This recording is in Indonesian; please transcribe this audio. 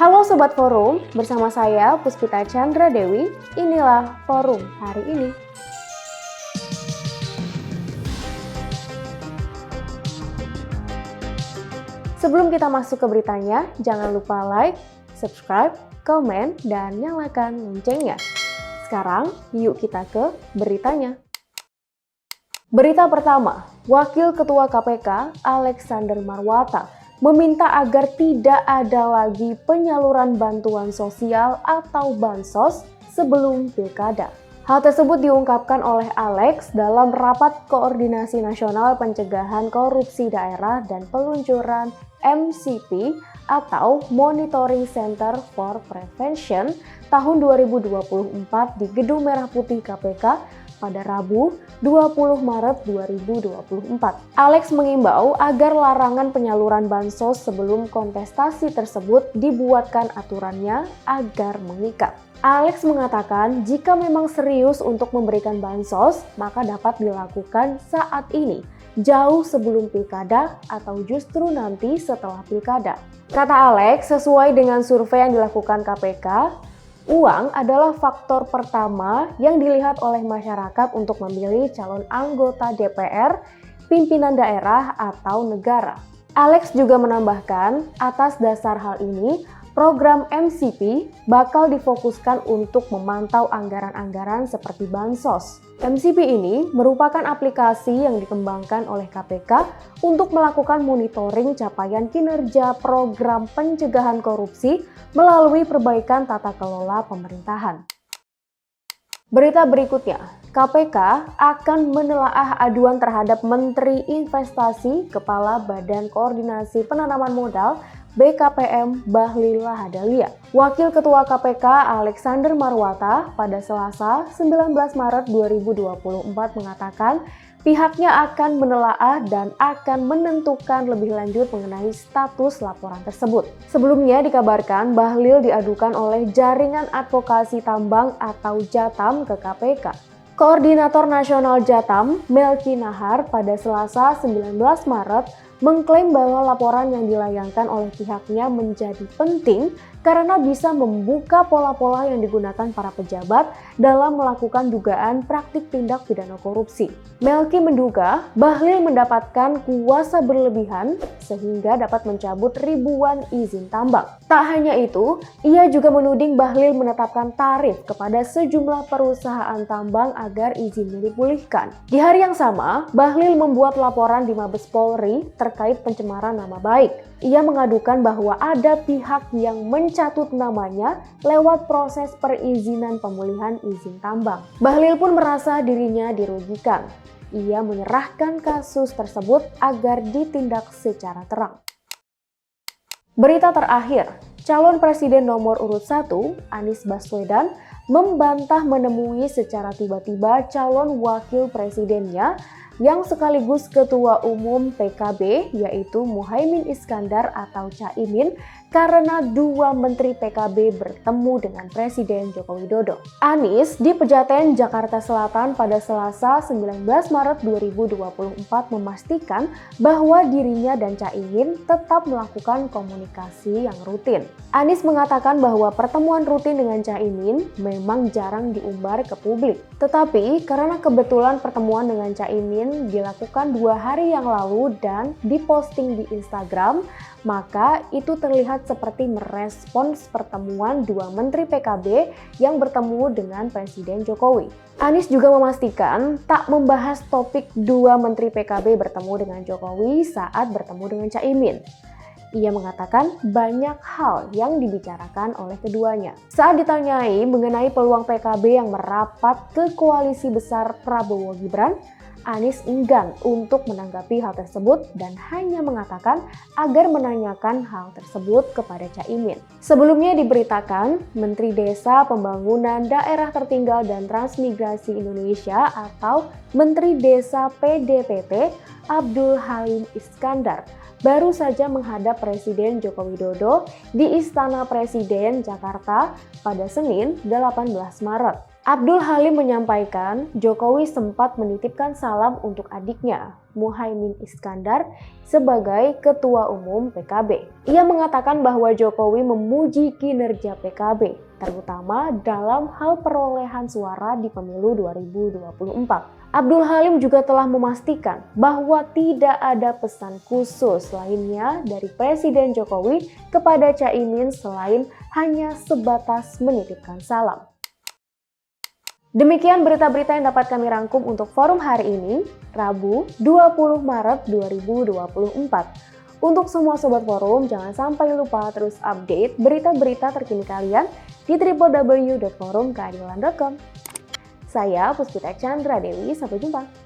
Halo Sobat Forum, bersama saya Puspita Chandra Dewi, inilah Forum hari ini. Sebelum kita masuk ke beritanya, jangan lupa like, subscribe, komen, dan nyalakan loncengnya. Sekarang, yuk kita ke beritanya. Berita pertama, Wakil Ketua KPK Alexander Marwata meminta agar tidak ada lagi penyaluran bantuan sosial atau bansos sebelum pilkada. Hal tersebut diungkapkan oleh Alex dalam Rapat Koordinasi Nasional Pencegahan Korupsi Daerah dan Peluncuran MCP atau Monitoring Center for Prevention tahun 2024 di Gedung Merah Putih KPK pada Rabu 20 Maret 2024. Alex mengimbau agar larangan penyaluran bansos sebelum kontestasi tersebut dibuatkan aturannya agar mengikat. Alex mengatakan jika memang serius untuk memberikan bansos, maka dapat dilakukan saat ini, jauh sebelum pilkada atau justru nanti setelah pilkada. Kata Alex, sesuai dengan survei yang dilakukan KPK, uang adalah faktor pertama yang dilihat oleh masyarakat untuk memilih calon anggota DPR, pimpinan daerah, atau negara. Alex juga menambahkan, atas dasar hal ini, program MCP bakal difokuskan untuk memantau anggaran-anggaran seperti bansos. MCP ini merupakan aplikasi yang dikembangkan oleh KPK untuk melakukan monitoring capaian kinerja program pencegahan korupsi melalui perbaikan tata kelola pemerintahan. Berita berikutnya, KPK akan menelaah aduan terhadap Menteri Investasi Kepala Badan Koordinasi Penanaman Modal BKPM Bahlil Lahadalia. Wakil Ketua KPK Alexander Marwata pada Selasa 19 Maret 2024 mengatakan pihaknya akan menelaah dan akan menentukan lebih lanjut mengenai status laporan tersebut. Sebelumnya dikabarkan Bahlil diadukan oleh Jaringan Advokasi Tambang atau Jatam ke KPK. Koordinator Nasional Jatam, Melki Nahar, pada Selasa 19 Maret mengklaim bahwa laporan yang dilayangkan oleh pihaknya menjadi penting karena bisa membuka pola-pola yang digunakan para pejabat dalam melakukan dugaan praktik tindak pidana korupsi. Melki menduga Bahlil mendapatkan kuasa berlebihan sehingga dapat mencabut ribuan izin tambang. Tak hanya itu, ia juga menuding Bahlil menetapkan tarif kepada sejumlah perusahaan tambang agar izinnya dipulihkan. Di hari yang sama, Bahlil membuat laporan di Mabes Polri terkait pencemaran nama baik. Ia mengadukan bahwa ada pihak yang mencatut namanya lewat proses perizinan pemulihan izin tambang. Bahlil pun merasa dirinya dirugikan. Ia menyerahkan kasus tersebut agar ditindak secara terang. Berita terakhir, calon presiden nomor urut 1, Anies Baswedan, membantah menemui secara tiba-tiba calon wakil presidennya yang sekaligus Ketua Umum PKB yaitu Muhaimin Iskandar atau Caimin karena dua menteri PKB bertemu dengan Presiden Joko Widodo. Anies di Pejaten, Jakarta Selatan pada Selasa 19 Maret 2024 memastikan bahwa dirinya dan Caimin tetap melakukan komunikasi yang rutin. Anies mengatakan bahwa pertemuan rutin dengan Caimin memang jarang diumbar ke publik. Tetapi karena kebetulan pertemuan dengan Caimin dilakukan 2 hari yang lalu dan diposting di Instagram, maka itu terlihat seperti merespons pertemuan dua menteri PKB yang bertemu dengan Presiden Jokowi. Anies juga memastikan tak membahas topik dua menteri PKB bertemu dengan Jokowi saat bertemu dengan Caimin. Ia mengatakan banyak hal yang dibicarakan oleh keduanya. Saat ditanyai mengenai peluang PKB yang merapat ke koalisi besar Prabowo Gibran, Anies enggan untuk menanggapi hal tersebut dan hanya mengatakan agar menanyakan hal tersebut kepada Caimin. Sebelumnya diberitakan, Menteri Desa Pembangunan Daerah Tertinggal dan Transmigrasi Indonesia atau Menteri Desa PDTT Abdul Halim Iskandar baru saja menghadap Presiden Joko Widodo di Istana Presiden Jakarta pada Senin 18 Maret. Abdul Halim menyampaikan Jokowi sempat menitipkan salam untuk adiknya. Muhaimin Iskandar sebagai Ketua Umum PKB. Ia mengatakan bahwa Jokowi memuji kinerja PKB, terutama dalam hal perolehan suara di pemilu 2024. Abdul Halim juga telah memastikan bahwa tidak ada pesan khusus lainnya dari Presiden Jokowi kepada Caimin selain hanya sebatas menitipkan salam. Demikian berita-berita yang dapat kami rangkum untuk forum hari ini, Rabu 20 Maret 2024. Untuk semua sobat forum, jangan sampai lupa terus update berita-berita terkini kalian di www.forumkeadilan.com. Saya Puspita Chandra Dewi, sampai jumpa.